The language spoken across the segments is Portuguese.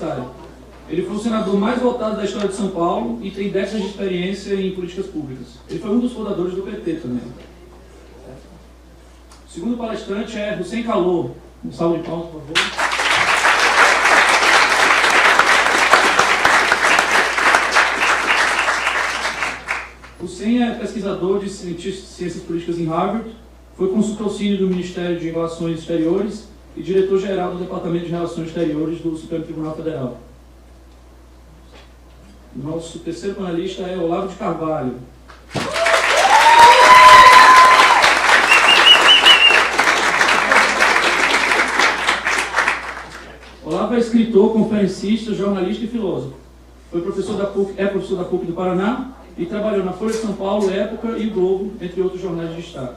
universitária. Ele foi o senador mais votado da história de São Paulo e tem décadas de experiência em políticas públicas. Ele foi um dos fundadores do PT também. O segundo palestrante é Hussein Kalou. Um salve de palmas, por favor. Hussein é pesquisador de ciências políticas em Harvard, foi consultor sênior do Ministério de Relações Exteriores e diretor-geral do Departamento de Relações Exteriores do Supremo Tribunal Federal. Nosso terceiro panelista é Olavo de Carvalho. Olavo é escritor, conferencista, jornalista e filósofo. Foi professor da PUC, é professor da PUC do Paraná e trabalhou na Folha de São Paulo, Época e o Globo, entre outros jornais de estado.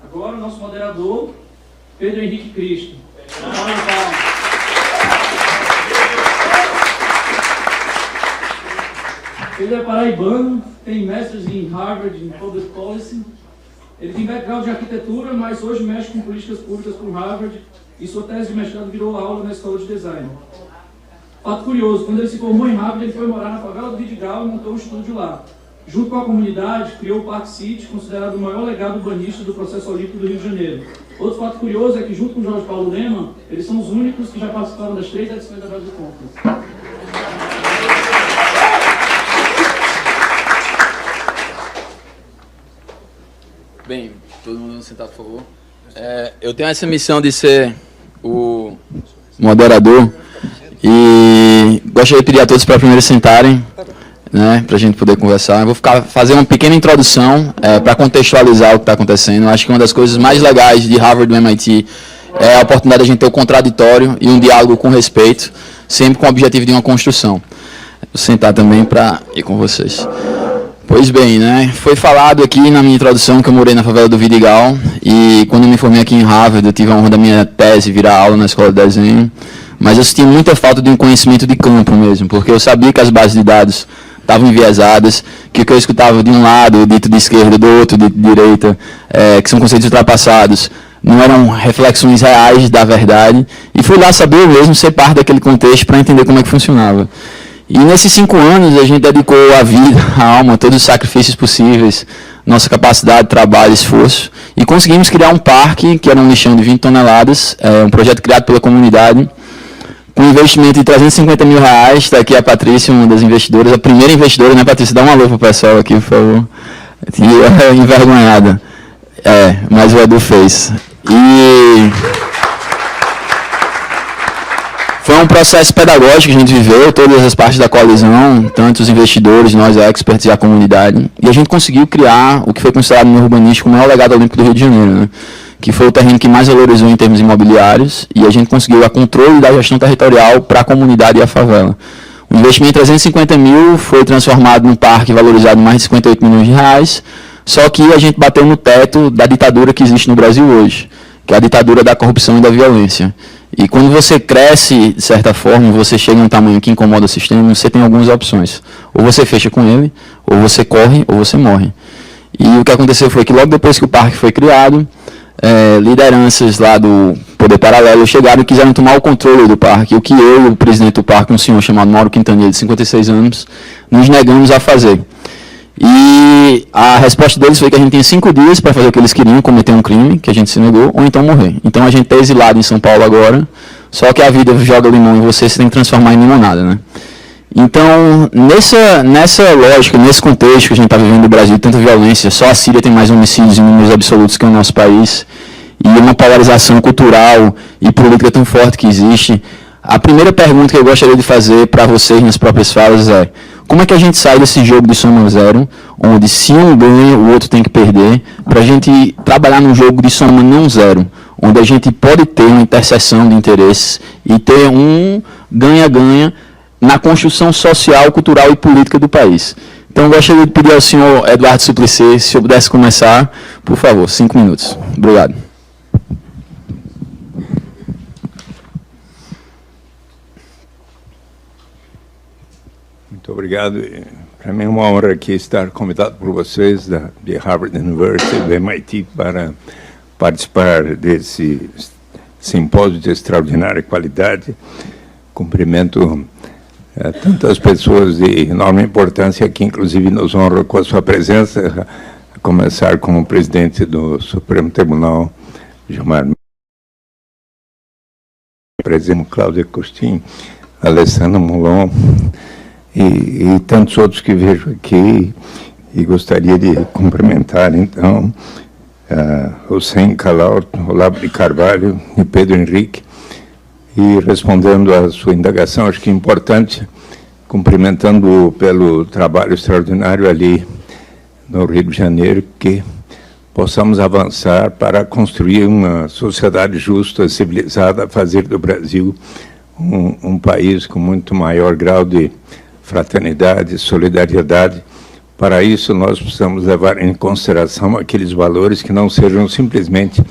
Agora, o nosso moderador, Pedro Henrique Cristo. Ele é paraibano, tem mestres em Harvard, em Public Policy. Ele tem background de arquitetura, mas hoje mexe com políticas públicas por Harvard e sua tese de mestrado virou aula na escola de design. Fato curioso, quando ele se formou em Harvard, ele foi morar na favela do Vidigal e montou um estúdio lá. Junto com a comunidade, criou o Park City, considerado o maior legado urbanístico do processo olímpico do Rio de Janeiro. Outro fato curioso é que, junto com Jorge Paulo Lemann, eles são os únicos que já participaram das 3 edições da Brasil Conference. Bem, todo mundo sentar, por favor. Eu tenho essa missão de ser o moderador e gostaria de pedir a todos para primeiro sentarem, né, para a gente poder conversar. Eu vou fazer uma pequena introdução para contextualizar o que está acontecendo. Eu acho que uma das coisas mais legais de Harvard e do MIT é a oportunidade de a gente ter o contraditório e um diálogo com respeito, sempre com o objetivo de uma construção. Vou sentar também para ir com vocês. Pois bem, né? Foi falado aqui na minha introdução que eu morei na favela do Vidigal e quando eu me formei aqui em Harvard eu tive a honra da minha tese virar aula na escola de desenho, mas eu senti muita falta de um conhecimento de campo mesmo, porque eu sabia que as bases de dados estavam enviesadas, que o que eu escutava de um lado, dito de esquerda, do outro, de direita, que são conceitos ultrapassados, não eram reflexões reais da verdade, e fui lá saber eu mesmo ser parte daquele contexto para entender como é que funcionava. E nesses 5 anos a gente dedicou a vida, a alma, todos os sacrifícios possíveis, nossa capacidade, trabalho, esforço, e conseguimos criar um parque, que era um lixão de 20 toneladas, um projeto criado pela comunidade, com um investimento de R$350 mil. Está aqui a Patrícia, uma das investidoras, a primeira investidora, né, Patrícia? Dá um alô para o pessoal aqui, por favor. E envergonhada. Mas o Edu fez. E foi um processo pedagógico que a gente viveu, todas as partes da coalizão, tanto os investidores, nós experts e a comunidade, e a gente conseguiu criar o que foi considerado no urbanístico o maior legado olímpico do Rio de Janeiro, né? Que foi o terreno que mais valorizou em termos imobiliários, e a gente conseguiu a controle da gestão territorial para a comunidade e a favela. O investimento de 350 mil foi transformado num parque valorizado em mais de 58 milhões de reais, só que a gente bateu no teto da ditadura que existe no Brasil hoje, que é a ditadura da corrupção e da violência. E quando você cresce, de certa forma, você chega a um tamanho que incomoda o sistema, você tem algumas opções. Ou você fecha com ele, ou você corre, ou você morre. E o que aconteceu foi que logo depois que o parque foi criado, lideranças lá do Poder Paralelo chegaram e quiseram tomar o controle do parque, o que eu e o presidente do parque, um senhor chamado Mauro Quintanilha, de 56 anos, nos negamos a fazer. E a resposta deles foi que a gente tinha 5 dias para fazer o que eles queriam, cometer um crime, que a gente se negou, ou então morrer. Então a gente está exilado em São Paulo agora, só que a vida joga limão em você tem que transformar em limonada, né? Então, nessa lógica, nesse contexto que a gente está vivendo no Brasil, tanta violência, só a Síria tem mais homicídios em números absolutos que o nosso país, e uma polarização cultural e política tão forte que existe, a primeira pergunta que eu gostaria de fazer para vocês nas próprias falas é: como é que a gente sai desse jogo de soma zero, onde se um ganha, o outro tem que perder, para a gente trabalhar num jogo de soma não zero, onde a gente pode ter uma interseção de interesses e ter um ganha-ganha na construção social, cultural e política do país. Então, eu gostaria de pedir ao senhor Eduardo Suplicy, se eu pudesse começar, por favor, 5 minutos. Obrigado. Muito obrigado. Para mim é uma honra aqui estar convidado por vocês de Harvard University, do MIT, para participar desse simpósio de extraordinária qualidade. Cumprimento tantas pessoas de enorme importância que, inclusive, nos honram com a sua presença, a começar com o presidente do Supremo Tribunal, Gilmar, presidente Cláudio Costin, Alessandro Molon e tantos outros que vejo aqui, e gostaria de cumprimentar, então, Hussein Calau, Olavo de Carvalho e Pedro Henrique. E respondendo à sua indagação, acho que é importante, cumprimentando pelo trabalho extraordinário ali no Rio de Janeiro, que possamos avançar para construir uma sociedade justa, civilizada, fazer do Brasil um país com muito maior grau de fraternidade, solidariedade. Para isso, nós precisamos levar em consideração aqueles valores que não sejam simplesmente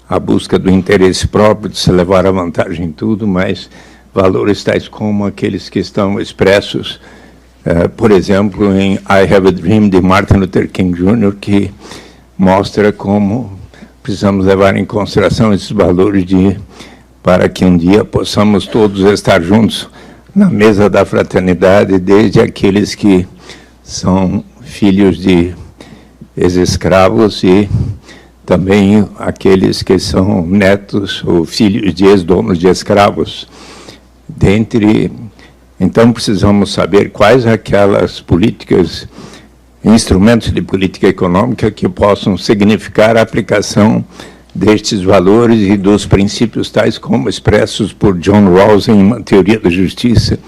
a busca do interesse próprio, de se levar a vantagem em tudo, mas valores tais como aqueles que estão expressos, por exemplo, em I Have a Dream, de Martin Luther King Jr., que mostra como precisamos levar em consideração esses valores para que um dia possamos todos estar juntos na mesa da fraternidade, desde aqueles que são filhos de ex-escravos e também aqueles que são netos ou filhos de ex-donos de escravos. Então, precisamos saber quais aquelas políticas, instrumentos de política econômica que possam significar a aplicação destes valores e dos princípios tais como expressos por John Rawls em uma teoria da justiça,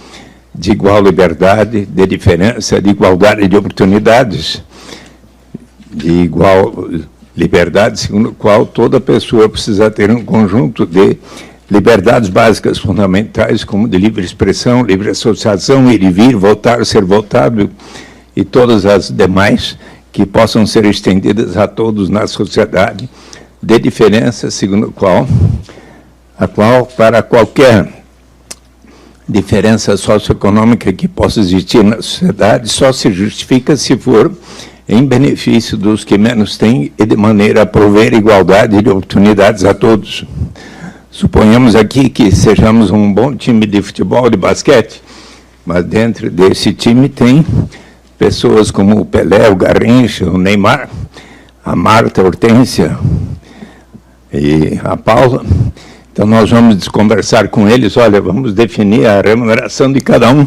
de igual liberdade, de diferença, de igualdade de oportunidades, de igual liberdade, segundo o qual toda pessoa precisa ter um conjunto de liberdades básicas fundamentais, como de livre expressão, livre associação, ir e vir, votar, ser votado, e todas as demais que possam ser estendidas a todos na sociedade, de diferença, segundo a qual para qualquer diferença socioeconômica que possa existir na sociedade só se justifica se for em benefício dos que menos têm e de maneira a prover igualdade de oportunidades a todos. Suponhamos aqui que sejamos um bom time de futebol, de basquete, mas dentro desse time tem pessoas como o Pelé, o Garrincha, o Neymar, a Marta, a Hortência e a Paula. Então nós vamos conversar com eles, olha, vamos definir a remuneração de cada um.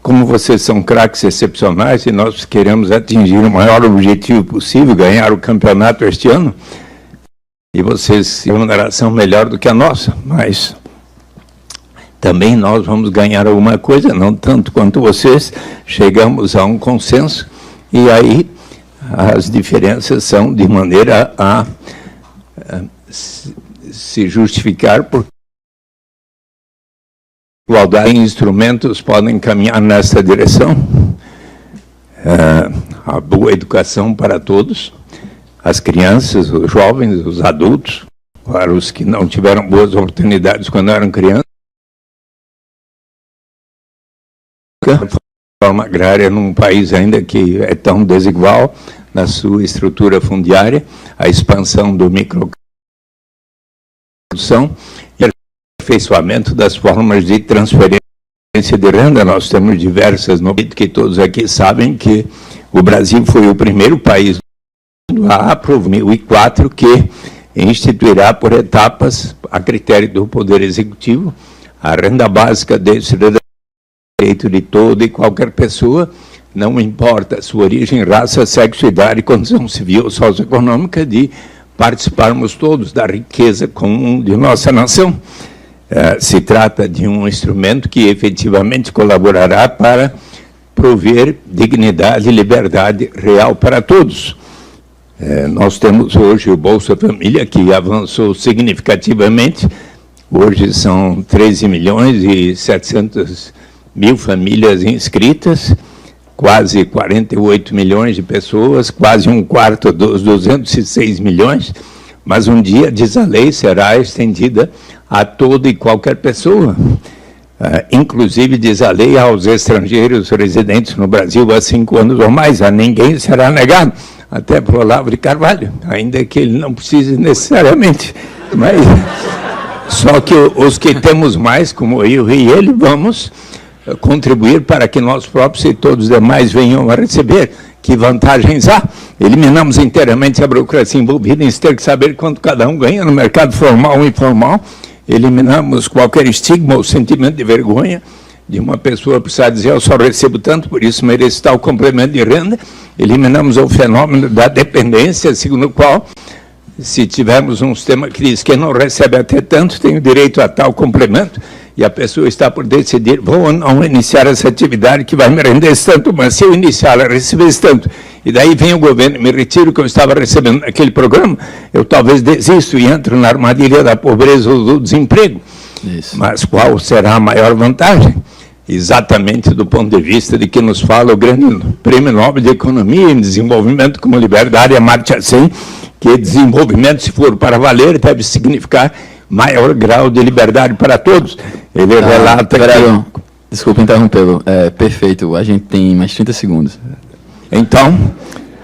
Como vocês são craques excepcionais e nós queremos atingir o maior objetivo possível, ganhar o campeonato este ano, e vocês têm remuneração melhor do que a nossa, mas também nós vamos ganhar alguma coisa, não tanto quanto vocês, chegamos a um consenso, e aí as diferenças são de maneira a se justificar por igualdade em instrumentos podem caminhar nessa direção. A boa educação para todos, as crianças, os jovens, os adultos, para os que não tiveram boas oportunidades quando eram crianças. A reforma agrária num país ainda que é tão desigual na sua estrutura fundiária, a expansão do microprodução e o aperfeiçoamento das formas de transferência de renda. Nós temos diversas novidades que todos aqui sabem que o Brasil foi o primeiro país a aprovar em 2004 que instituirá por etapas, a critério do Poder Executivo, a renda básica de cidadania, direito de toda e qualquer pessoa, não importa sua origem, raça, sexo, idade, condição civil ou socioeconômica, de participarmos todos da riqueza comum de nossa nação. Se trata de um instrumento que efetivamente colaborará para prover dignidade e liberdade real para todos. Nós temos hoje o Bolsa Família, que avançou significativamente. Hoje são 13 milhões e 700 mil famílias inscritas, quase 48 milhões de pessoas, quase um quarto dos 206 milhões, mas um dia, diz a lei, será estendida a toda e qualquer pessoa, inclusive, diz a lei, aos estrangeiros residentes no Brasil há 5 anos ou mais, a ninguém será negado, até para o Olavo de Carvalho, ainda que ele não precise necessariamente, mas Só que os que temos mais, como eu e ele, vamos contribuir para que nós próprios e todos os demais venham a receber. Que vantagens há? Eliminamos inteiramente a burocracia envolvida em ter que saber quanto cada um ganha no mercado formal ou informal. Eliminamos qualquer estigma ou sentimento de vergonha de uma pessoa precisar dizer eu só recebo tanto, por isso mereço tal complemento de renda. Eliminamos o fenômeno da dependência, segundo o qual, se tivermos um sistema que diz que não recebe até tanto, tem o direito a tal complemento, e a pessoa está por decidir, vou ou não iniciar essa atividade que vai me render esse tanto, mas se eu iniciar, ela receber esse tanto, e daí vem o governo e me retira o que eu estava recebendo naquele programa, eu talvez desisto e entro na armadilha da pobreza ou do desemprego. Isso. Mas qual será a maior vantagem? Exatamente do ponto de vista de que nos fala o grande Prêmio Nobel de Economia e Desenvolvimento como liberdade, Amartya Sen, que desenvolvimento, se for para valer, deve significar maior grau de liberdade para todos. Ele relata que... Desculpa interrompê-lo. Perfeito, a gente tem mais 30 segundos. Então,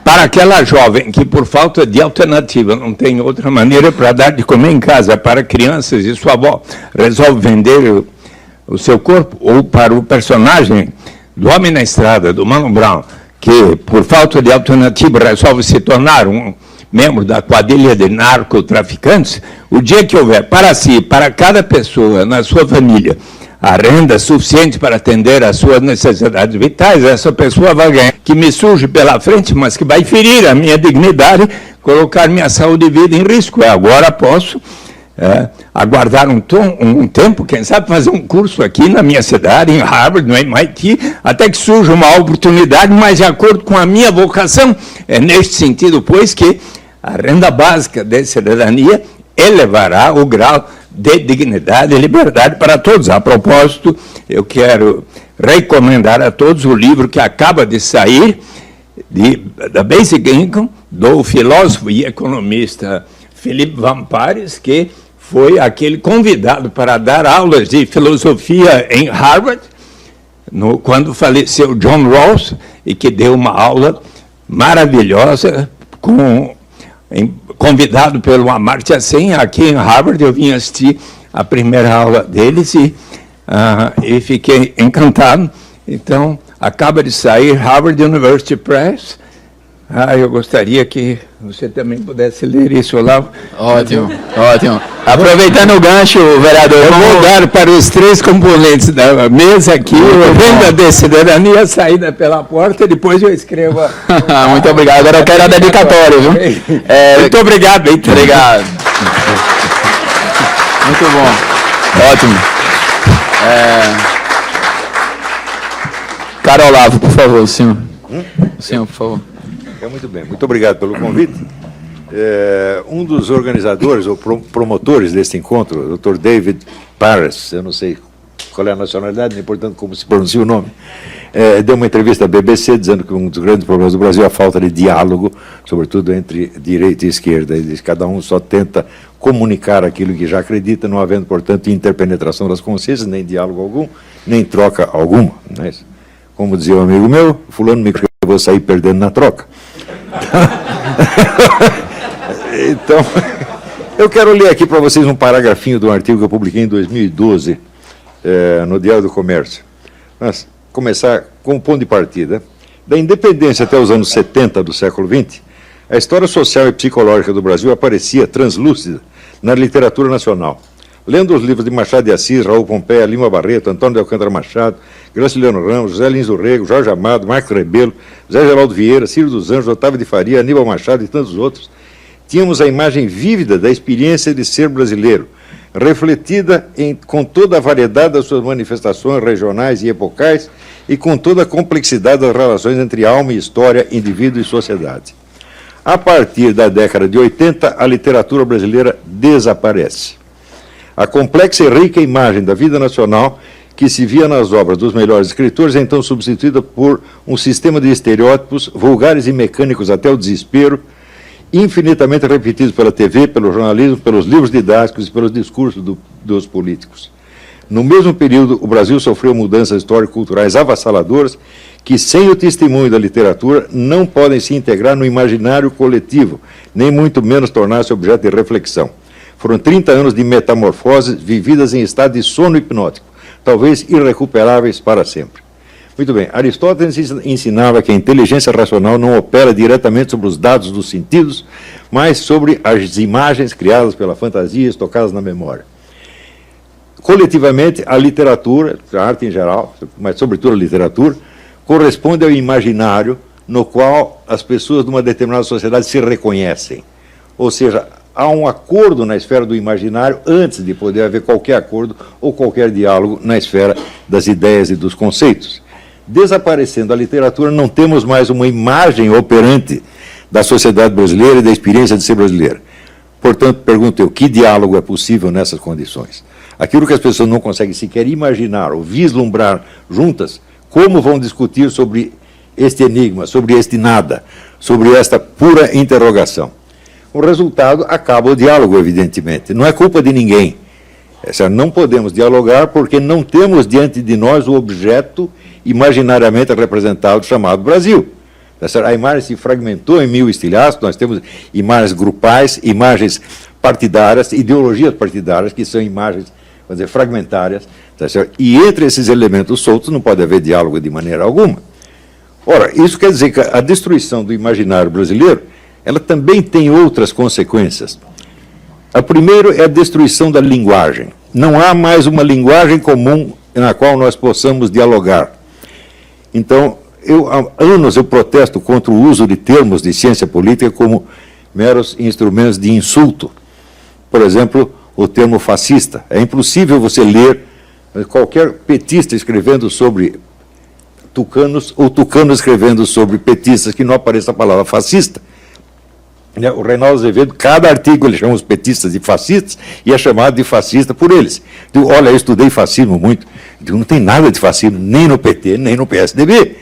para aquela jovem que, por falta de alternativa, não tem outra maneira para dar de comer em casa para crianças e sua avó resolve vender o seu corpo, ou para o personagem do Homem na Estrada, do Mano Brown, que, por falta de alternativa, resolve se tornar um membro da quadrilha de narcotraficantes, o dia que houver para si, para cada pessoa na sua família, a renda suficiente para atender às suas necessidades vitais, essa pessoa vai ganhar, que me surge pela frente, mas que vai ferir a minha dignidade, colocar minha saúde e vida em risco. Agora posso aguardar um tempo, quem sabe fazer um curso aqui na minha cidade, em Harvard, no MIT, até que surja uma oportunidade, mas de acordo com a minha vocação. É neste sentido, pois, que a renda básica de cidadania elevará o grau de dignidade e liberdade para todos. A propósito, eu quero recomendar a todos o livro que acaba de sair, da Basic Income, do filósofo e economista Philip Van Parijs, que foi aquele convidado para dar aulas de filosofia em Harvard, quando faleceu John Rawls, e que deu uma aula maravilhosa, convidado pelo Amartya Sen, aqui em Harvard. Eu vim assistir a primeira aula deles e fiquei encantado. Então, acaba de sair, Harvard University Press. Eu gostaria que você também pudesse ler isso, Olavo. Ótimo, ótimo. Aproveitando o gancho, vereador... Eu vou dar para os 3 componentes da mesa aqui, renda de cidadania, saída pela porta, depois eu escrevo... Muito obrigado. Agora eu quero a dedicatória, viu? Muito obrigado. Obrigado. Muito bom. Ótimo. Caro Olavo, por favor, o senhor. O senhor, por favor. Muito bem, muito obrigado pelo convite. Um dos organizadores ou promotores deste encontro, o Dr. David Paris, eu não sei qual é a nacionalidade, nem portanto como se pronuncia o nome, deu uma entrevista à BBC dizendo que um dos grandes problemas do Brasil é a falta de diálogo, sobretudo entre direita e esquerda. Ele diz que cada um só tenta comunicar aquilo que já acredita, não havendo, portanto, interpenetração das consciências, nem diálogo algum, nem troca alguma. Não é isso? Como dizia um amigo meu, fulano me eu vou sair perdendo na troca. Então, eu quero ler aqui para vocês um paragrafinho de um artigo que eu publiquei em 2012, no Diário do Comércio. Mas começar com o ponto de partida. Da independência até os anos 70 do século XX, a história social e psicológica do Brasil aparecia translúcida na literatura nacional. Lendo os livros de Machado de Assis, Raul Pompeia, Lima Barreto, Antônio de Alcântara Machado, Graciliano Ramos, José Lins do Rego, Jorge Amado, Marcos Rebelo, José Geraldo Vieira, Ciro dos Anjos, Otávio de Faria, Aníbal Machado e tantos outros, tínhamos a imagem vívida da experiência de ser brasileiro, refletida com toda a variedade das suas manifestações regionais e epocais e com toda a complexidade das relações entre alma e história, indivíduo e sociedade. A partir da década de 80, a literatura brasileira desaparece. A complexa e rica imagem da vida nacional que se via nas obras dos melhores escritores é então substituída por um sistema de estereótipos vulgares e mecânicos até o desespero, infinitamente repetidos pela TV, pelo jornalismo, pelos livros didáticos e pelos discursos dos políticos. No mesmo período, o Brasil sofreu mudanças histórico-culturais avassaladoras que, sem o testemunho da literatura, não podem se integrar no imaginário coletivo, nem muito menos tornar-se objeto de reflexão. Foram 30 anos de metamorfoses vividas em estado de sono hipnótico, talvez irrecuperáveis para sempre. Muito bem, Aristóteles ensinava que a inteligência racional não opera diretamente sobre os dados dos sentidos, mas sobre as imagens criadas pela fantasia, estocadas na memória. Coletivamente, a literatura, a arte em geral, mas sobretudo a literatura, corresponde ao imaginário no qual as pessoas de uma determinada sociedade se reconhecem. Ou seja, há um acordo na esfera do imaginário antes de poder haver qualquer acordo ou qualquer diálogo na esfera das ideias e dos conceitos. Desaparecendo a literatura, não temos mais uma imagem operante da sociedade brasileira e da experiência de ser brasileira. Portanto, pergunto eu, que diálogo é possível nessas condições? Aquilo que as pessoas não conseguem sequer imaginar ou vislumbrar juntas, como vão discutir sobre este enigma, sobre este nada, sobre esta pura interrogação? O resultado acaba o diálogo, evidentemente. Não é culpa de ninguém. Não podemos dialogar porque não temos diante de nós o objeto imaginariamente representado chamado Brasil. A imagem se fragmentou em 1000 estilhaços, nós temos imagens grupais, imagens partidárias, ideologias partidárias, que são imagens, vamos dizer, fragmentárias, e entre esses elementos soltos não pode haver diálogo de maneira alguma. Ora, isso quer dizer que a destruição do imaginário brasileiro, ela também tem outras consequências. A primeira é a destruição da linguagem. Não há mais uma linguagem comum na qual nós possamos dialogar. Então, há anos eu protesto contra o uso de termos de ciência política como meros instrumentos de insulto. Por exemplo, o termo fascista. É impossível você ler qualquer petista escrevendo sobre tucanos ou tucano escrevendo sobre petistas que não apareça a palavra fascista. O Reinaldo Azevedo, cada artigo ele chama os petistas de fascistas e é chamado de fascista por eles. Digo, olha, eu estudei fascismo muito. Digo, não tem nada de fascismo, nem no PT, nem no PSDB.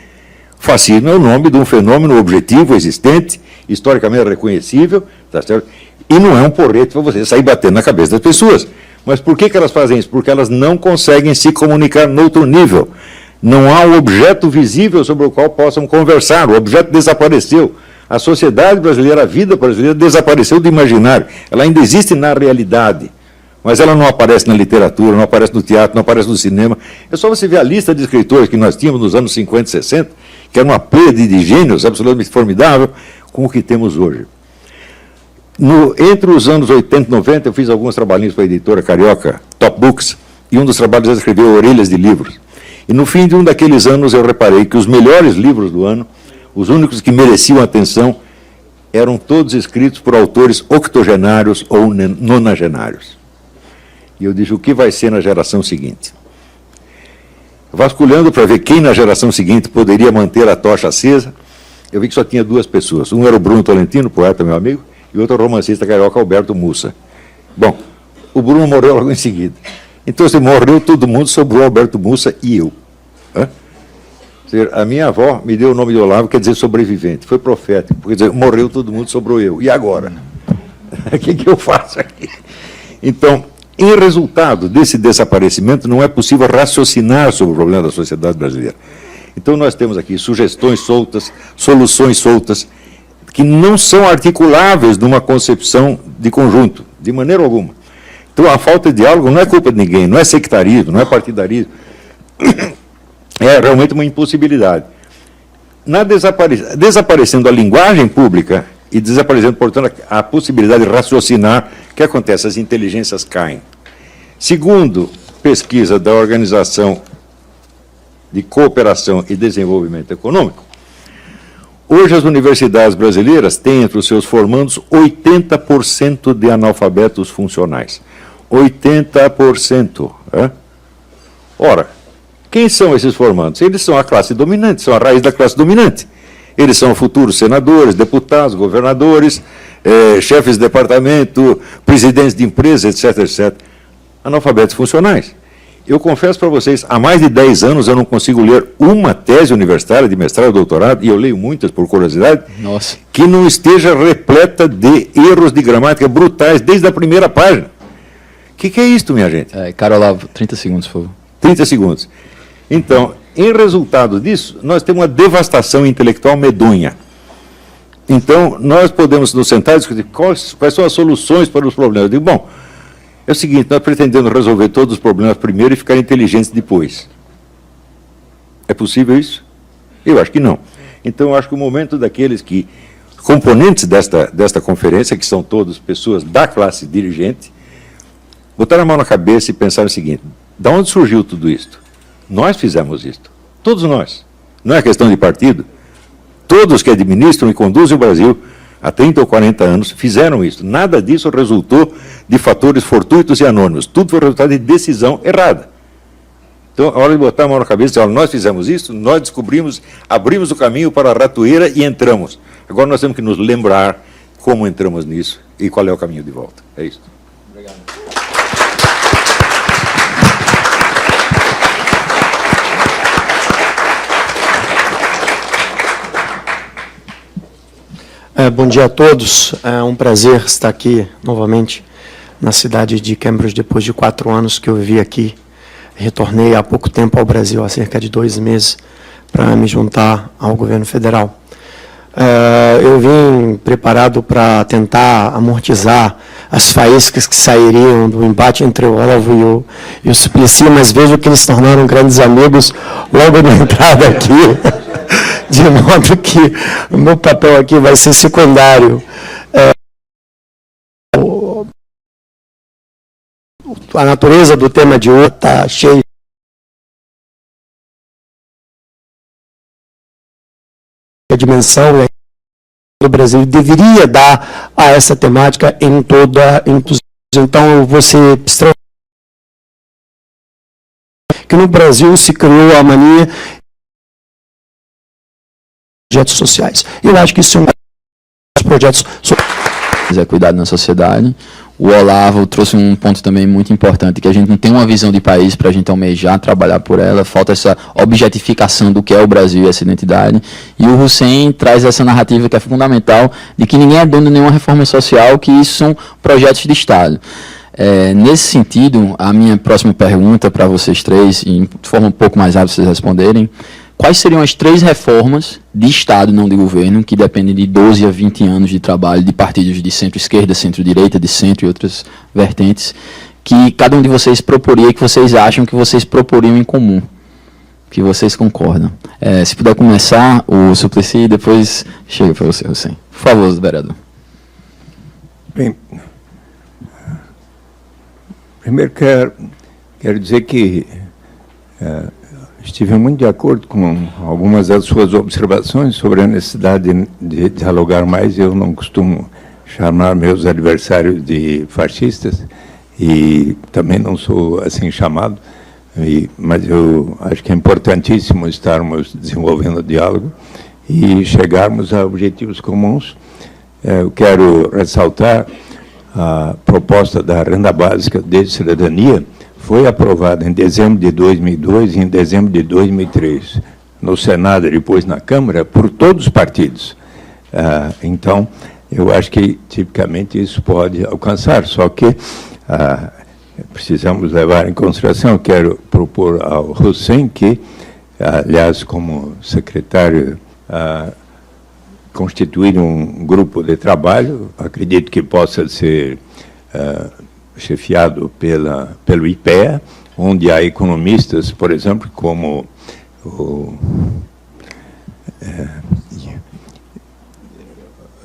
Fascismo é o nome de um fenômeno objetivo, existente, historicamente reconhecível, tá certo? E não é um porrete para você sair batendo na cabeça das pessoas. Mas por que elas fazem isso? Porque elas não conseguem se comunicar no outro nível. Não há um objeto visível sobre o qual possam conversar, o objeto desapareceu. A sociedade brasileira, a vida brasileira desapareceu do imaginário. Ela ainda existe na realidade, mas ela não aparece na literatura, não aparece no teatro, não aparece no cinema. É só você ver a lista de escritores que nós tínhamos nos anos 50 e 60, que era uma pleiade de gênios absolutamente formidável, com o que temos hoje. Entre os anos 80 e 90, eu fiz alguns trabalhinhos para a editora carioca Top Books, e um dos trabalhos eu escrevi Orelhas de Livros. E no fim de um daqueles anos eu reparei que os melhores livros do ano, os únicos que mereciam atenção, eram todos escritos por autores octogenários ou nonagenários. E eu disse, o que vai ser na geração seguinte? Vasculhando para ver quem na geração seguinte poderia manter a tocha acesa, eu vi que só tinha duas pessoas. Um era o Bruno Tolentino, poeta, meu amigo, e outro o romancista carioca Alberto Mussa. Bom, o Bruno morreu logo em seguida. Então, se morreu todo mundo, sobrou Alberto Mussa e eu. A minha avó me deu o nome de Olavo, quer dizer sobrevivente. Foi profético, porque dizer, morreu todo mundo, sobrou eu. E agora? O que eu faço aqui? Então, em resultado desse desaparecimento, não é possível raciocinar sobre o problema da sociedade brasileira. Então, nós temos aqui sugestões soltas, soluções soltas, que não são articuláveis numa concepção de conjunto, de maneira alguma. Então, a falta de diálogo não é culpa de ninguém, não é sectarismo, não é partidarismo. É realmente uma impossibilidade. Desaparecendo a linguagem pública e desaparecendo, portanto, a possibilidade de raciocinar, o que acontece? As inteligências caem. Segundo pesquisa da Organização de Cooperação e Desenvolvimento Econômico, hoje as universidades brasileiras têm entre os seus formandos 80% de analfabetos funcionais. 80%. Ora, quem são esses formandos? Eles são a classe dominante, são a raiz da classe dominante. Eles são futuros senadores, deputados, governadores, chefes de departamento, presidentes de empresas, etc., etc. Analfabetos funcionais. Eu confesso para vocês, há mais de 10 anos eu não consigo ler uma tese universitária de mestrado ou doutorado, e eu leio muitas por curiosidade, que não esteja repleta de erros de gramática brutais desde a primeira página. O que é isto, minha gente? Cara Olavo, 30 segundos, por favor. 30 segundos. Então, em resultado disso, nós temos uma devastação intelectual medonha. Então, nós podemos nos sentar e discutir quais são as soluções para os problemas. Eu digo, bom, É o seguinte, nós pretendemos resolver todos os problemas primeiro e ficar inteligentes depois. É possível isso? Eu acho que não. Então, eu acho que o momento daqueles que, componentes desta conferência, que são todos pessoas da classe dirigente, botaram a mão na cabeça e pensaram o seguinte: de onde surgiu tudo isto? Nós fizemos isto. Todos nós. Não é questão de partido. Todos que administram e conduzem o Brasil há 30 ou 40 anos fizeram isso. Nada disso resultou de fatores fortuitos e anônimos. Tudo foi resultado de decisão errada. Então, a hora de botar a mão na cabeça e dizer: olha, nós fizemos isso, nós descobrimos, abrimos o caminho para a ratoeira e entramos. Agora nós temos que nos lembrar como entramos nisso e qual é o caminho de volta. É isso. Obrigado. Bom dia a todos. É um prazer estar aqui novamente na cidade de Cambridge, depois de 4 anos que eu vivi aqui. Retornei há pouco tempo ao Brasil, há cerca de 2 meses, para me juntar ao governo federal. Eu vim preparado para tentar amortizar as faíscas que sairiam do embate entre o Olavo e o Suplicy, mas vejo que eles se tornaram grandes amigos logo na entrada aqui. De modo que o meu papel aqui vai ser secundário. A natureza do tema de hoje está cheia de dimensão, né? O Brasil deveria dar a essa temática em toda. Então, eu vou ser estranho que no Brasil se criou a mania projetos sociais. Eu acho que isso é um projetos sociais. Cuidado na sociedade. O Olavo trouxe um ponto também muito importante, que a gente não tem uma visão de país para a gente almejar, trabalhar por ela, falta essa objetificação do que é o Brasil e essa identidade. E o Hussein traz essa narrativa que é fundamental, de que ninguém é dono de nenhuma reforma social, que isso são projetos de Estado. Nesse sentido, a minha próxima pergunta para vocês três, e de forma um pouco mais rápida vocês responderem: quais seriam as 3 reformas de Estado, não de governo, que dependem de 12 a 20 anos de trabalho de partidos de centro-esquerda, centro-direita, de centro e outras vertentes, que cada um de vocês proporia, que vocês acham que vocês proporiam em comum, que vocês concordam? Se puder começar, o Suplicy, e depois chega para você, Hussein. Por favor, vereador. Bem, primeiro quero dizer que estive muito de acordo com algumas das suas observações sobre a necessidade de dialogar mais. Eu não costumo chamar meus adversários de fascistas e também não sou assim chamado, mas eu acho que é importantíssimo estarmos desenvolvendo diálogo e chegarmos a objetivos comuns. Eu quero ressaltar a proposta da renda básica de cidadania. Foi aprovada em dezembro de 2002 e em dezembro de 2003, no Senado e depois na Câmara, por todos os partidos. Então, eu acho que, tipicamente, isso pode alcançar, só que precisamos levar em consideração, eu quero propor ao Hussein que, aliás, como secretário, constituir um grupo de trabalho, acredito que possa ser chefiado pelo IPEA, onde há economistas, por exemplo, como o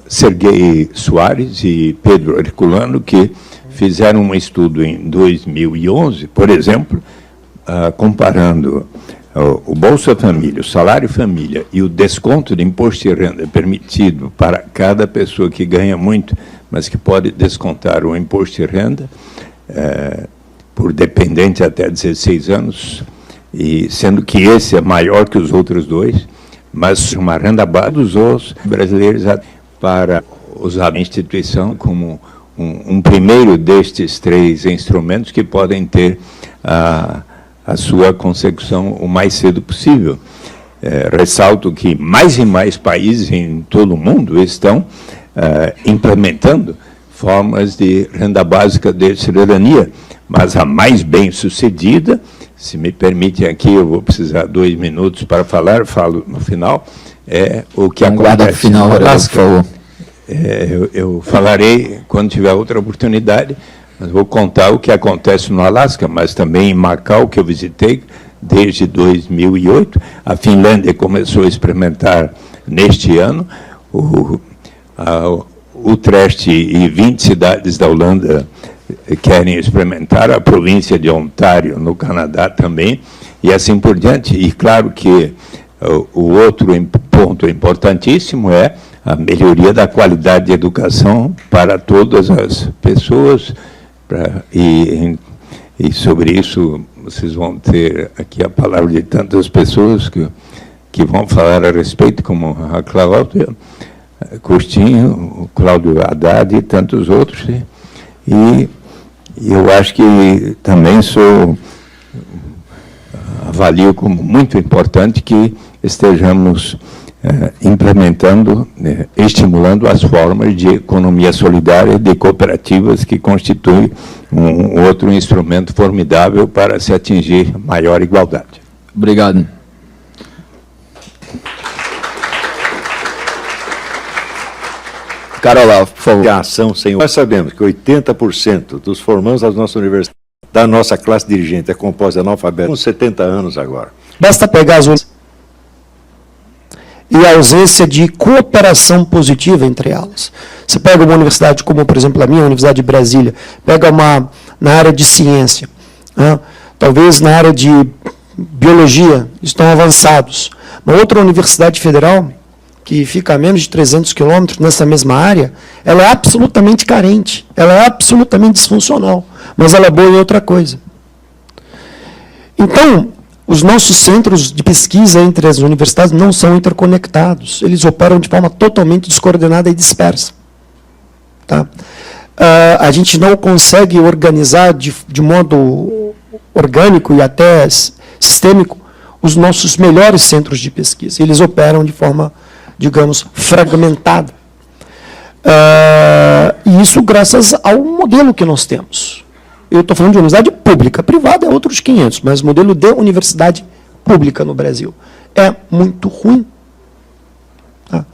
Serguei Soares e Pedro Herculano, que fizeram um estudo em 2011, por exemplo, comparando o Bolsa Família, o Salário Família e o desconto de imposto de renda permitido para cada pessoa que ganha muito, mas que pode descontar o imposto de renda por dependente até 16 anos, e sendo que esse é maior que os outros 2, mas uma renda base dos brasileiros para usar a instituição como um primeiro destes 3 instrumentos que podem ter a sua consecução o mais cedo possível. Ressalto que mais e mais países em todo o mundo estão implementando formas de renda básica de cidadania, mas a mais bem-sucedida, se me permitem aqui, eu vou precisar 2 minutos para falar, falo no final, é o que acontece no final, por favor. Eu falarei quando tiver outra oportunidade, Mas vou contar o que acontece no Alasca, mas também em Macau, que eu visitei desde 2008. A Finlândia começou a experimentar neste ano. Utrecht e 20 cidades da Holanda querem experimentar, a província de Ontário, no Canadá, também, e assim por diante. E claro que o outro ponto importantíssimo é a melhoria da qualidade de educação para todas as pessoas, e sobre isso vocês vão ter aqui a palavra de tantas pessoas que vão falar a respeito, como a Cláudia Costinho, o Cláudio Haddad e tantos outros. E eu acho que também avalio como muito importante que estejamos implementando, estimulando as formas de economia solidária, de cooperativas, que constituem um outro instrumento formidável para se atingir maior igualdade. Obrigado. Carolau, por favor. Ação sem... Nós sabemos que 80% dos formandos das nossas universidades, da nossa classe dirigente, é composta de analfabetos, com 70 anos agora. Basta pegar as e a ausência de cooperação positiva entre elas. Você pega uma universidade como, por exemplo, a minha, a Universidade de Brasília, pega na área de ciência, talvez na área de biologia, estão avançados. Uma outra universidade federal, que fica a menos de 300 quilômetros nessa mesma área, ela é absolutamente carente, ela é absolutamente disfuncional, mas ela é boa em outra coisa. Então, os nossos centros de pesquisa entre as universidades não são interconectados, eles operam de forma totalmente descoordenada e dispersa. Tá? A gente não consegue organizar de modo orgânico e até sistêmico os nossos melhores centros de pesquisa, eles operam de forma, digamos, fragmentada. E isso graças ao modelo que nós temos. Eu estou falando de universidade pública, privada é outros 500, mas o modelo de universidade pública no Brasil é muito ruim. Tá?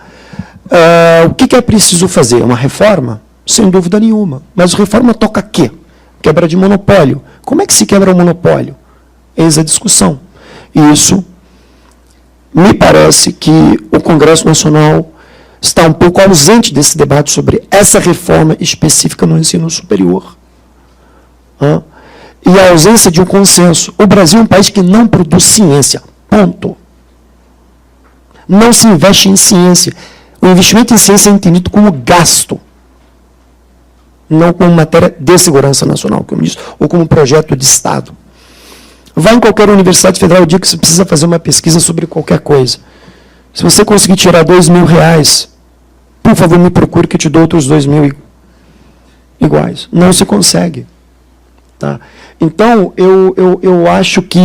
O que é preciso fazer? Uma reforma? Sem dúvida nenhuma. Mas reforma toca quê? Quebra de monopólio. Como é que se quebra o monopólio? Eis a discussão. E isso, me parece que o Congresso Nacional está um pouco ausente desse debate sobre essa reforma específica no ensino superior. E a ausência de um consenso. O Brasil é um país que não produz ciência. Ponto. Não se investe em ciência. O investimento em ciência é entendido como gasto, não como matéria de segurança nacional, como disse, ou como projeto de Estado. Vá em qualquer universidade federal e diga que você precisa fazer uma pesquisa sobre qualquer coisa. Se você conseguir tirar R$2.000, por favor, me procure que eu te dou outros 2.000 iguais. Não se consegue. Tá? Então, eu acho que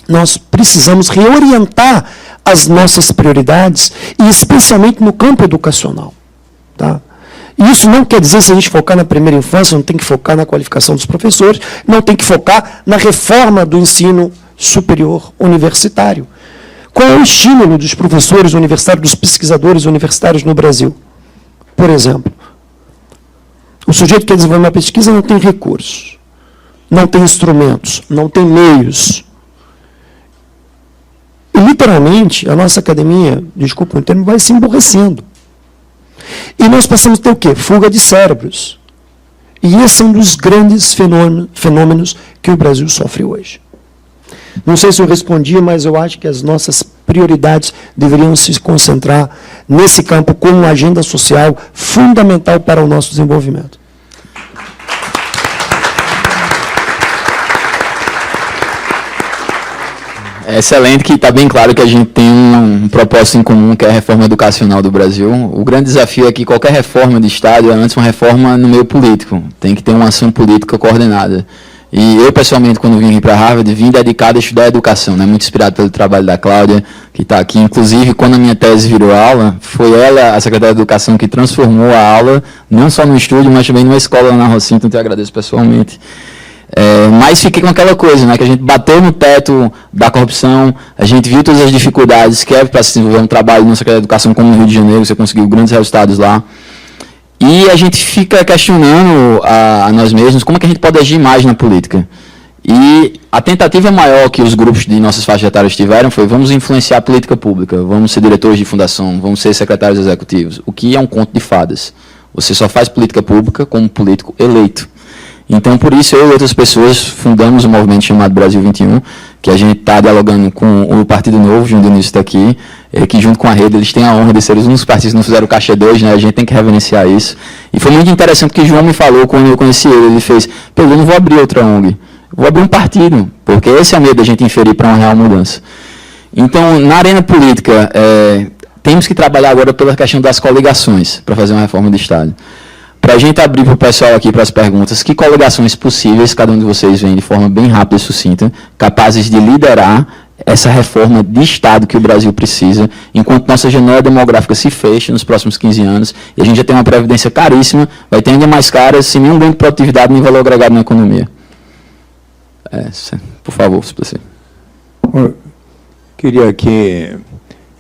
nós precisamos reorientar as nossas prioridades, e especialmente no campo educacional. Tá? E isso não quer dizer, se a gente focar na primeira infância, não tem que focar na qualificação dos professores, não tem que focar na reforma do ensino superior universitário. Qual é o estímulo dos professores universitários, dos pesquisadores universitários no Brasil? Por exemplo, o sujeito que quer desenvolver uma pesquisa não tem recursos, não tem instrumentos, não tem meios. E, literalmente, a nossa academia, desculpa o termo, vai se emborrecendo. E nós passamos a ter o quê? Fuga de cérebros. E esse é um dos grandes fenômenos que o Brasil sofre hoje. Não sei se eu respondi, mas eu acho que as nossas prioridades deveriam se concentrar nesse campo como uma agenda social fundamental para o nosso desenvolvimento. É excelente, que está bem claro que a gente tem um propósito em comum, que é a reforma educacional do Brasil. O grande desafio é que qualquer reforma de Estado é antes uma reforma no meio político. Tem que ter uma ação política coordenada. E eu, pessoalmente, quando vim para Harvard, vim dedicado a estudar a educação, né? Muito inspirado pelo trabalho da Cláudia, que está aqui. Inclusive, quando a minha tese virou aula, foi ela, a secretária de Educação, que transformou a aula, não só no estúdio, mas também numa escola lá na Rocinha, então eu agradeço pessoalmente. Mas fiquei com aquela coisa, né, que a gente bateu no teto da corrupção, a gente viu todas as dificuldades que é para se desenvolver um trabalho na Secretaria de Educação, como no Rio de Janeiro, você conseguiu grandes resultados lá. E a gente fica questionando a nós mesmos como é que a gente pode agir mais na política. E a tentativa maior que os grupos de nossas faixas etárias tiveram foi: vamos influenciar a política pública, vamos ser diretores de fundação, vamos ser secretários executivos, o que é um conto de fadas. Você só faz política pública como político eleito. Então, por isso, eu e outras pessoas fundamos um movimento chamado Brasil 21, que a gente está dialogando com o Partido Novo, João Dionísio está aqui, que junto com a Rede, eles têm a honra de ser os únicos partidos que não fizeram o caixa 2, né? A gente tem que reverenciar isso. E foi muito interessante o que João me falou quando eu conheci ele. Ele fez: pô, eu não vou abrir outra ONG, vou abrir um partido, porque esse é o meio da gente inferir para uma real mudança. Então, na arena política, temos que trabalhar agora pela questão das coligações, para fazer uma reforma do Estado. Para a gente abrir para o pessoal aqui para as perguntas, que coligações possíveis cada um de vocês vem de forma bem rápida e sucinta, capazes de liderar essa reforma de Estado que o Brasil precisa, enquanto nossa janela demográfica se fecha nos próximos 15 anos, e a gente já tem uma previdência caríssima, vai ter ainda mais cara, sem nenhum ganho de produtividade nem valor agregado na economia. Por favor, se você. Queria que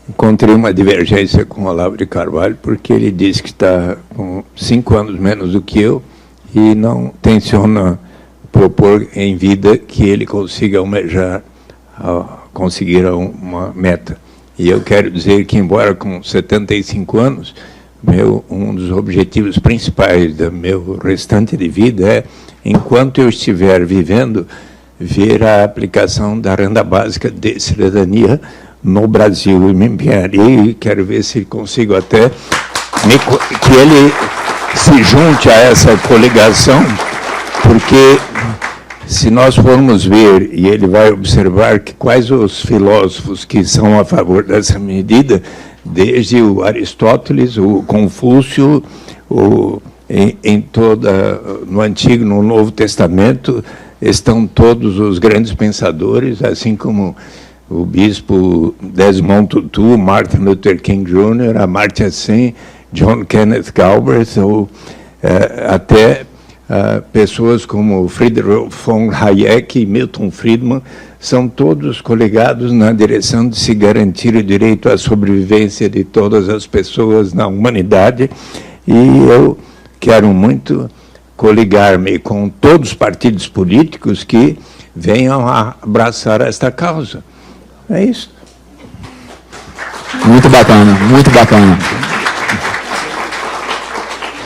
encontrei uma divergência com o Olavo de Carvalho, porque ele disse que está com 5 anos menos do que eu e não tenciona propor em vida que ele consiga almejar, conseguir uma meta. E eu quero dizer que, embora com 75 anos, um dos objetivos principais do meu restante de vida é, enquanto eu estiver vivendo, ver a aplicação da renda básica de cidadania no Brasil. E me empenharei e quero ver se consigo até que ele se junte a essa coligação, porque se nós formos ver, e ele vai observar que quais os filósofos que são a favor dessa medida, desde o Aristóteles, o Confúcio, no Antigo e no Novo Testamento, estão todos os grandes pensadores, assim como o bispo Desmond Tutu, Martin Luther King Jr., Amartya Sen, John Kenneth Galbraith, ou até pessoas como Friedrich von Hayek e Milton Friedman, são todos coligados na direção de se garantir o direito à sobrevivência de todas as pessoas na humanidade, e eu quero muito coligar-me com todos os partidos políticos que venham a abraçar esta causa. É isso. Muito bacana, muito bacana.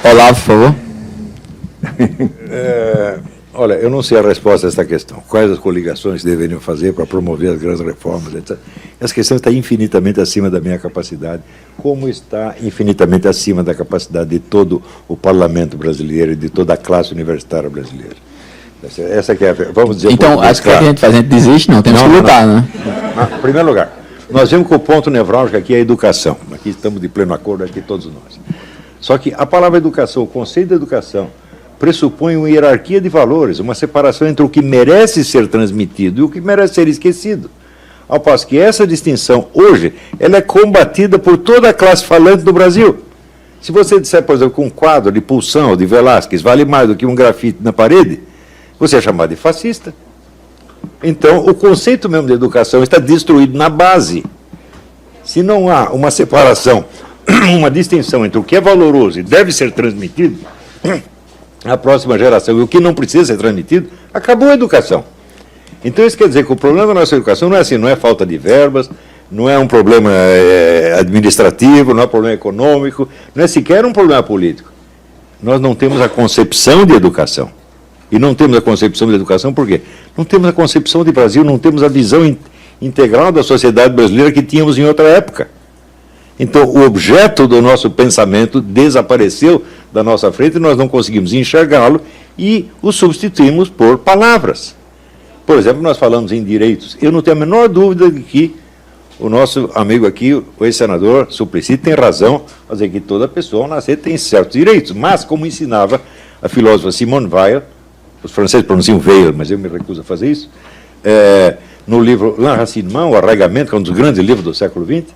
Olavo, por favor. Olha, eu não sei a resposta a essa questão. Quais as coligações deveriam fazer para promover as grandes reformas, etc. Essa questão está infinitamente acima da minha capacidade, como está infinitamente acima da capacidade de todo o parlamento brasileiro e de toda a classe universitária brasileira. Essa que é, vamos dizer... Então, acho que a gente faz, a gente desiste, não, temos que lutar, né? Em primeiro lugar, nós vemos que o ponto nevrálgico aqui é a educação. Aqui estamos de pleno acordo, aqui todos nós. Só que a palavra educação, o conceito de educação, pressupõe uma hierarquia de valores, uma separação entre o que merece ser transmitido e o que merece ser esquecido. Ao passo que essa distinção, hoje, ela é combatida por toda a classe falante do Brasil. Se você disser, por exemplo, que um quadro de Poussin ou de Velázquez vale mais do que um grafite na parede, você é chamado de fascista. Então, o conceito mesmo de educação está destruído na base. Se não há uma separação, uma distinção entre o que é valoroso e deve ser transmitido à próxima geração e o que não precisa ser transmitido, acabou a educação. Então, isso quer dizer que o problema da nossa educação não é assim, não é falta de verbas, não é um problema administrativo, não é um problema econômico, não é sequer um problema político. Nós não temos a concepção de educação. E não temos a concepção de educação por quê? Não temos a concepção de Brasil, não temos a visão integral da sociedade brasileira que tínhamos em outra época. Então, o objeto do nosso pensamento desapareceu da nossa frente, nós não conseguimos enxergá-lo e o substituímos por palavras. Por exemplo, nós falamos em direitos. Eu não tenho a menor dúvida de que o nosso amigo aqui, o ex-senador Suplicy, tem razão ao dizer que toda pessoa ao nascer tem certos direitos. Mas, como ensinava a filósofa Simone Weil, os franceses pronunciam Weil, mas eu me recuso a fazer isso, no livro L'Enracinement, o Arraigamento, que é um dos grandes livros do século XX,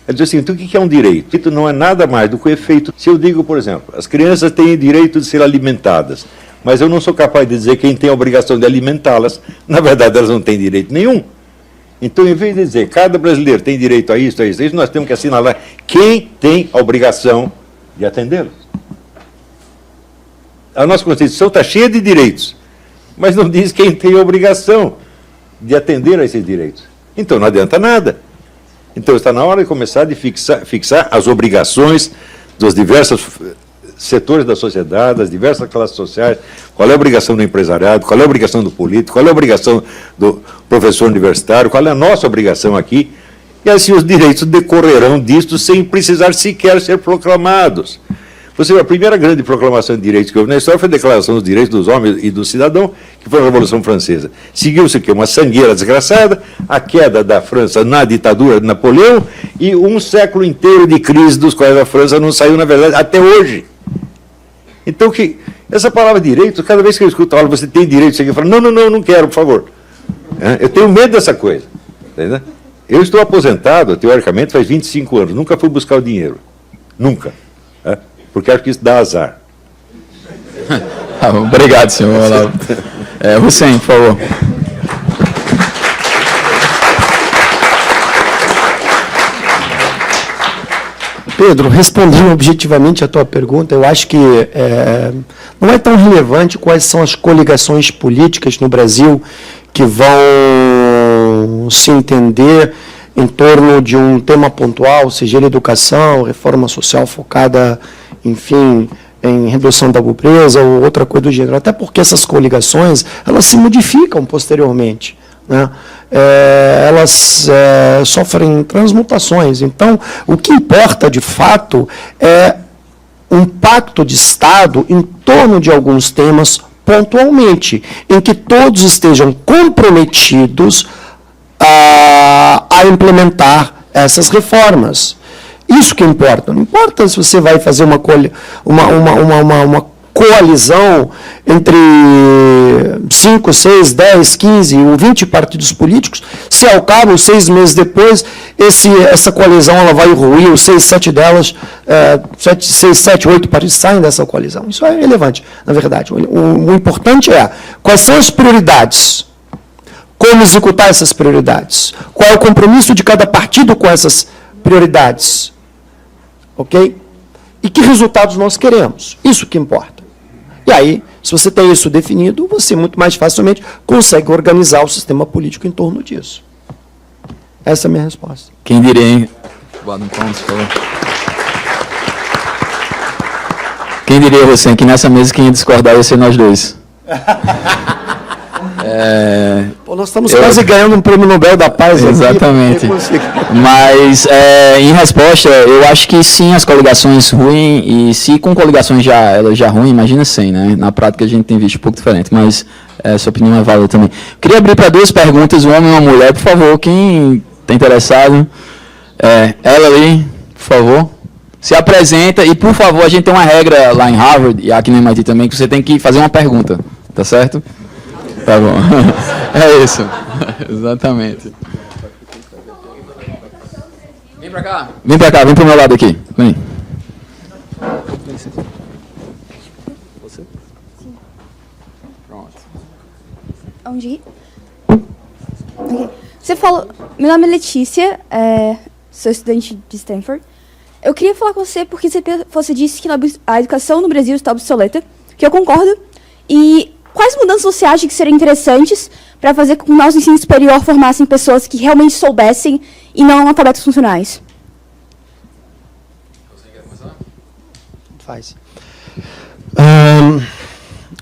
ele diz assim, então o que é um direito? Direito não é nada mais do que o efeito. Se eu digo, por exemplo, as crianças têm direito de ser alimentadas, mas eu não sou capaz de dizer quem tem a obrigação de alimentá-las, na verdade elas não têm direito nenhum. Então, em vez de dizer, cada brasileiro tem direito a isso, nós temos que assinalar quem tem a obrigação de atendê-los. a nossa Constituição está cheia de direitos, mas não diz quem tem a obrigação de atender a esses direitos. Então não adianta nada. Então está na hora de começar a fixar as obrigações dos diversos setores da sociedade, das diversas classes sociais, qual é a obrigação do empresariado, qual é a obrigação do político, qual é a obrigação do professor universitário, qual é a nossa obrigação aqui, e assim os direitos decorrerão disto sem precisar sequer ser proclamados. Você vê, a primeira grande proclamação de direitos que houve na história foi a Declaração dos Direitos dos Homens e do Cidadão, que foi a Revolução Francesa. Seguiu-se que uma sangueira desgraçada, a queda da França na ditadura de Napoleão e um século inteiro de crise dos quais a França não saiu, na verdade, até hoje. Então, essa palavra direito, cada vez que eu escuto, olha, você tem direito, eu falo, não quero, por favor. Eu tenho medo dessa coisa. Entendeu? Eu estou aposentado, teoricamente, faz 25 anos, nunca fui buscar o dinheiro. Nunca. Porque acho que isso dá azar. Obrigado, senhor Olavo. Hussein, por favor. Pedro, respondendo objetivamente a tua pergunta, eu acho que não é tão relevante quais são as coligações políticas no Brasil que vão se entender em torno de um tema pontual, seja ele educação, reforma social focada, enfim, em redução da pobreza ou outra coisa do gênero. Até porque essas coligações, elas se modificam posteriormente, né? Elas sofrem transmutações. Então, o que importa, de fato, é um pacto de Estado em torno de alguns temas pontualmente, em que todos estejam comprometidos a implementar essas reformas. Isso que importa. Não importa se você vai fazer uma coalizão entre 5, 6, 10, 15 ou 20 partidos políticos, se ao cabo, 6 meses depois, essa coalizão ela vai ruir, os 6, 7 delas, 6, 7, 8 partidos saem dessa coalizão. Isso é irrelevante, na verdade. O importante é quais são as prioridades, como executar essas prioridades, qual é o compromisso de cada partido com essas prioridades, ok? E que resultados nós queremos, isso que importa. E aí, se você tem isso definido, você muito mais facilmente consegue organizar o sistema político em torno disso. Essa é a minha resposta. Quem diria, hein? Quem diria, você, que nessa mesa quem ia discordar ia ser nós dois? Pô, nós estamos quase ganhando um prêmio Nobel da Paz. Exatamente. Mas, em resposta, eu acho que sim, as coligações ruins, e se com coligações elas já ruins, imagina sem, né? Na prática a gente tem visto um pouco diferente, mas sua opinião é válida também. Queria abrir para 2 perguntas, um homem e uma mulher, por favor, quem está interessado? Ela ali, por favor. Se apresenta e, por favor, a gente tem uma regra lá em Harvard, e aqui no MIT também, que você tem que fazer uma pergunta, tá certo? Tá bom. É isso. Exatamente. Vem pra cá. Vem pra cá, vem pro meu lado aqui. Vem. Você? Sim. Pronto. Onde ir? Okay. Você falou... Meu nome é Letícia, sou estudante de Stanford. Eu queria falar com você porque você disse que a educação no Brasil está obsoleta, que eu concordo, e... Quais mudanças você acha que seriam interessantes para fazer com que o nosso ensino superior formassem pessoas que realmente soubessem e não analfabetos funcionais? Você quer começar? Faz.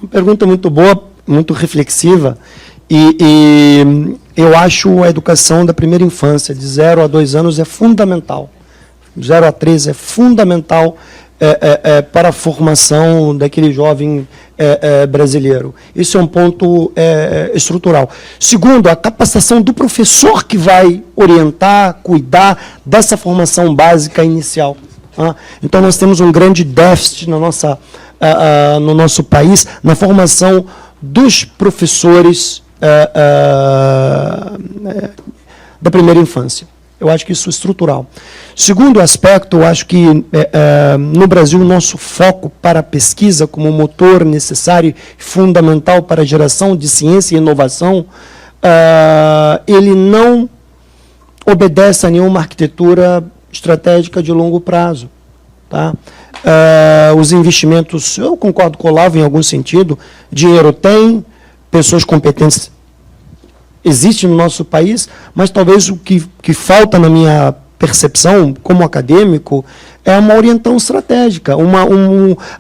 Uma pergunta muito boa, muito reflexiva, e eu acho a educação da primeira infância, de 0 a 2 anos, é fundamental. De 0 a 3 é fundamental para a formação daquele jovem brasileiro. Isso é um ponto estrutural. Segundo, a capacitação do professor que vai orientar, cuidar dessa formação básica inicial. Então, nós temos um grande déficit no nosso país na formação dos professores da primeira infância. Eu acho que isso é estrutural. Segundo aspecto, eu acho que no Brasil o nosso foco para a pesquisa como motor necessário e fundamental para a geração de ciência e inovação, ele não obedece a nenhuma arquitetura estratégica de longo prazo. Tá? os investimentos, eu concordo com o Olavo em algum sentido, dinheiro tem, pessoas competentes existem no nosso país, mas talvez o que falta na minha percepção, como acadêmico, é uma orientação estratégica,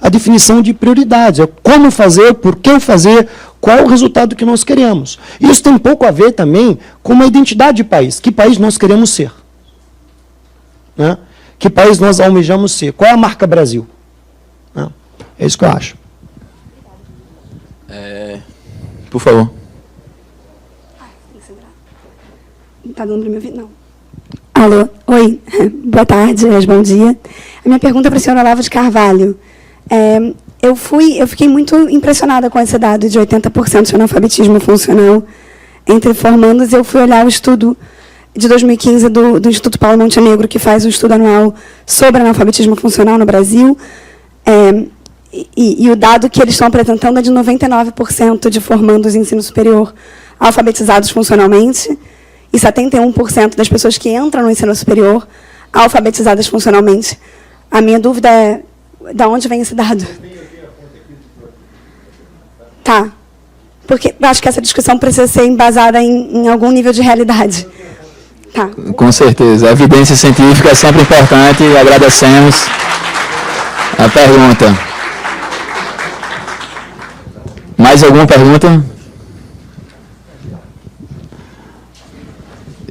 a definição de prioridades, é como fazer, por que fazer, qual o resultado que nós queremos. Isso tem pouco a ver também com uma identidade de país, que país nós queremos ser. Né? Que país nós almejamos ser? Qual é a marca Brasil? É isso que eu acho. Por favor. Não está dando para me ouvir? Não. Alô? Oi. Boa tarde, bom dia. A minha pergunta é para a senhora Olavo de Carvalho. Eu fiquei muito impressionada com esse dado de 80% de analfabetismo funcional entre formandos. Eu fui olhar o estudo de 2015 do Instituto Paulo Montenegro, que faz um estudo anual sobre analfabetismo funcional no Brasil, e o dado que eles estão apresentando é de 99% de formandos em ensino superior alfabetizados funcionalmente e 71% das pessoas que entram no ensino superior alfabetizadas funcionalmente. A minha dúvida é, de onde vem esse dado? Tá. Porque eu acho que essa discussão precisa ser embasada em algum nível de realidade. Tá. Com certeza. A evidência científica é sempre importante e agradecemos a pergunta. Mais alguma pergunta?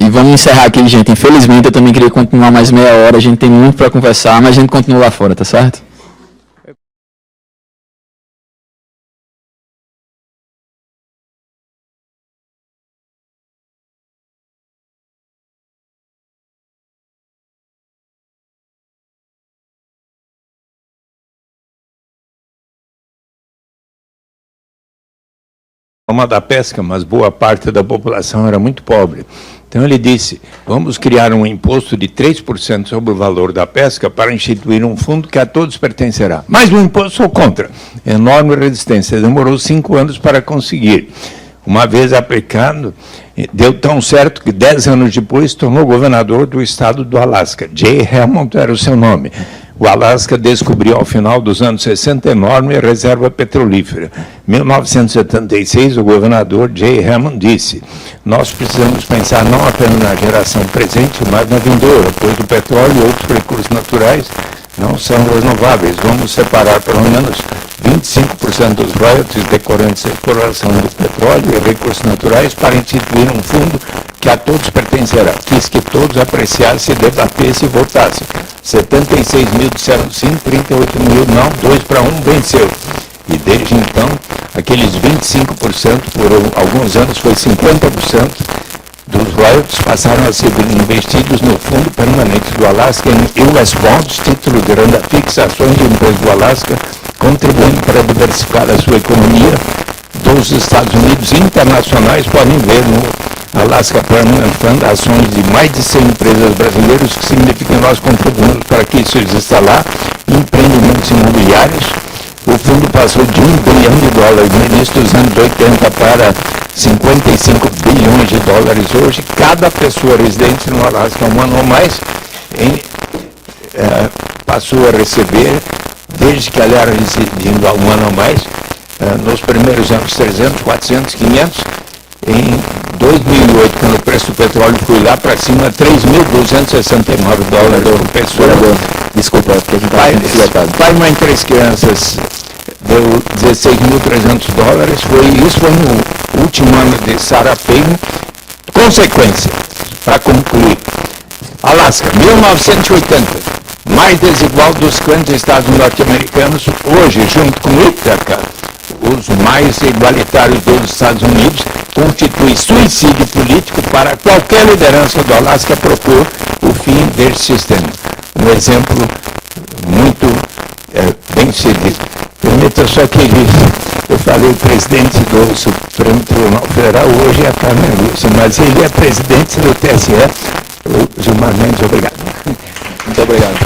E vamos encerrar aqui, gente. Infelizmente, eu também queria continuar mais meia hora. A gente tem muito para conversar, mas a gente continua lá fora, tá certo? Da pesca, mas boa parte da população era muito pobre. Então ele disse, vamos criar um imposto de 3% sobre o valor da pesca para instituir um fundo que a todos pertencerá. Mas o imposto sou contra. Enorme resistência. Demorou 5 anos para conseguir. Uma vez aplicado, deu tão certo que 10 anos depois tornou governador do estado do Alasca. J. Hammond era o seu nome. O Alasca descobriu, ao final dos anos 60, enorme reserva petrolífera. Em 1976, o governador J. Hammond disse, nós precisamos pensar não apenas na geração presente, mas na vindoura, pois o petróleo e outros recursos naturais não são renováveis. Vamos separar pelo menos 25% dos royalties decorrentes da exploração do petróleo e recursos naturais para instituir um fundo que a todos pertencerá. Quis que todos apreciassem, debatessem e votassem. 76 mil disseram sim, 38 mil não, 2 para 1 venceu. E desde então, aqueles 25%, por alguns anos foi 50%, dos royalties passaram a ser investidos no Fundo Permanente do Alasca em US Bonds, títulos de renda fixa, ações de empresas do Alasca, contribuindo para diversificar a sua economia. Dos Estados Unidos internacionais podem ver no Alaska Permanent Fund ações de mais de 100 empresas brasileiras, que significa que nós contribuímos para que isso exista lá, empreendimentos imobiliários. O fundo passou de $1 bilhão no início dos anos 80 para 55 bilhões de dólares hoje. Cada pessoa residente no Alasca um ano ou mais passou a receber, desde que ela era residindo há um ano ou mais, nos primeiros anos 300, 400, 500. Em 2008, quando o preço do petróleo foi lá para cima, $3.269 por pessoa. Desculpa, porque a gente está muito dilatado. Pai, mãe, 3 crianças, deu $16.300. Isso foi no último ano de Sarah Palin. Consequência, para concluir, Alasca, 1980, mais desigual dos grandes estados norte-americanos, hoje, junto com Ítaca, os mais igualitários dos Estados Unidos, constitui suicídio político para qualquer liderança do Alasca propor o fim desse sistema. Um exemplo muito bem sucedido. Permita só que eu falei o presidente do Supremo Tribunal Federal, hoje é a Carmen Lúcia, mas ele é presidente do TSE, o Gilmar Mendes. Obrigado. Muito obrigado.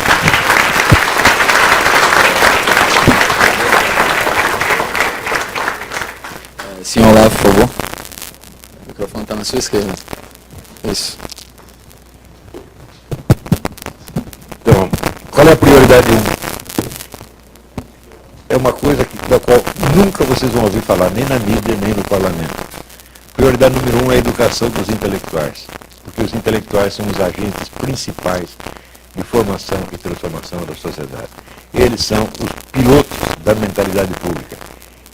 Senhor Olavo, por favor. O microfone está na sua esquerda. Isso. Então, qual é a prioridade uma coisa da qual nunca vocês vão ouvir falar, nem na mídia, nem no parlamento. Prioridade número 1 é a educação dos intelectuais, porque os intelectuais são os agentes principais de formação e transformação da sociedade. Eles são os pilotos da mentalidade pública.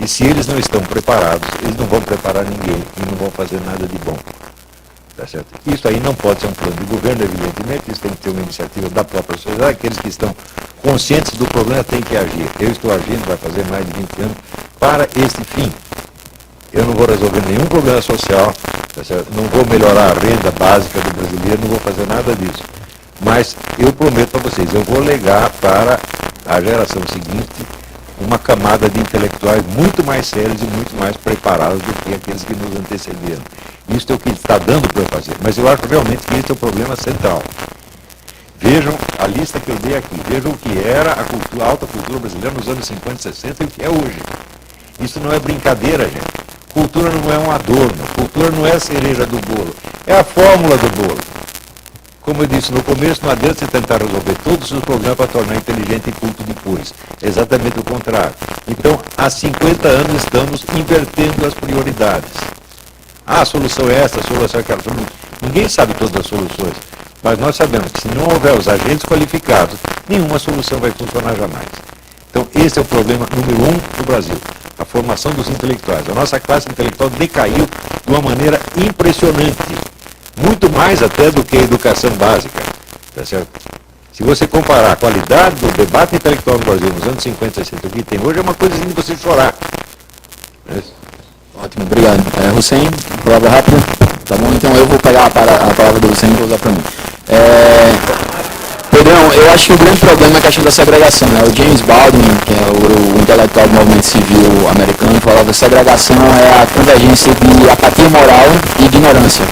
E se eles não estão preparados, eles não vão preparar ninguém e não vão fazer nada de bom. Tá certo? Isso aí não pode ser um plano de governo, evidentemente, isso tem que ter uma iniciativa da própria sociedade, aqueles que estão conscientes do problema têm que agir. Eu estou agindo, vai fazer mais de 20 anos, para este fim. Eu não vou resolver nenhum problema social, tá certo? Não vou melhorar a renda básica do brasileiro, não vou fazer nada disso. Mas eu prometo para vocês, eu vou legar para a geração seguinte uma camada de intelectuais muito mais sérios e muito mais preparados do que aqueles que nos antecederam. Isso é o que está dando para eu fazer, mas eu acho realmente que esse é o problema central. Vejam a lista que eu dei aqui, vejam o que era a alta cultura brasileira nos anos 50 e 60 e o que é hoje. Isso não é brincadeira, gente. Cultura não é um adorno, cultura não é a cereja do bolo, é a fórmula do bolo. Como eu disse no começo, não adianta você tentar resolver todos os seus problemas para tornar inteligente e culto depois. É exatamente o contrário. Então, há 50 anos estamos invertendo as prioridades. A solução é essa, a solução é aquela. Ninguém sabe todas as soluções, mas nós sabemos que se não houver os agentes qualificados, nenhuma solução vai funcionar jamais. Então, esse é o problema número 1 do Brasil, a formação dos intelectuais. A nossa classe intelectual decaiu de uma maneira impressionante. Muito mais até do que a educação básica, tá certo? Se você comparar a qualidade do debate intelectual no Brasil nos anos 50 e 60, o que tem hoje é uma coisa de você chorar. Ótimo, obrigado. Hussein, palavra rápida. Tá bom? Então eu vou pegar a palavra do Hussein e vou usar para mim. Pedrão, eu acho que o grande problema é a questão da segregação, né? O James Baldwin, que é o intelectual do movimento civil americano, falava que segregação é a convergência de apatia moral e ignorância.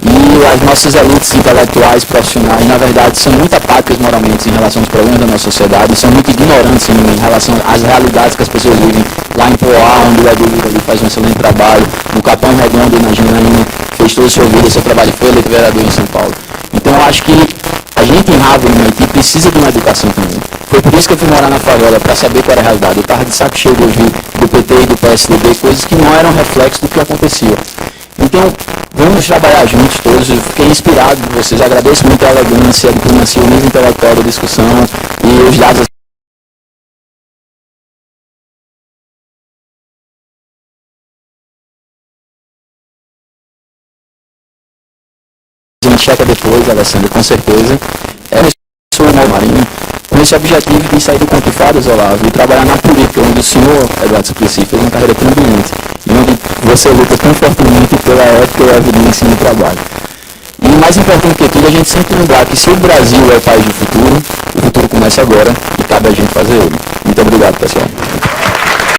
E as nossas elites intelectuais, profissionais, na verdade, são muito apáticas moralmente em relação aos problemas da nossa sociedade, são muito ignorantes em relação às realidades que as pessoas vivem. Lá em Poá, onde o Edu ali faz um excelente trabalho, no Capão Redondo, na Janaína, fez toda a sua vida, seu trabalho foi eleito vereador em São Paulo. Então, eu acho que a gente em Harvard, no Haiti, precisa de uma educação também. Foi por isso que eu fui morar na favela, para saber qual era a realidade. Eu estava de saco cheio de ouvir do PT e do PSDB, coisas que não eram reflexo do que acontecia. Então, vamos trabalhar juntos todos. Eu fiquei inspirado por vocês. Agradeço muito a elegância, a diplomacia, o nível intelectual da discussão e os dados. A gente checa depois, Alessandro, com certeza. Sou o Marinho, com esse objetivo de sair do conto de fadas, Olavo, e trabalhar na política, onde o senhor, Eduardo Suplicy, fez uma carreira tão brilhante, e onde você luta tão fortemente pela ética e a evidência no trabalho. E mais importante que tudo, a gente sempre lembrar que se o Brasil é o país do futuro, o futuro começa agora e cabe a gente fazer ele.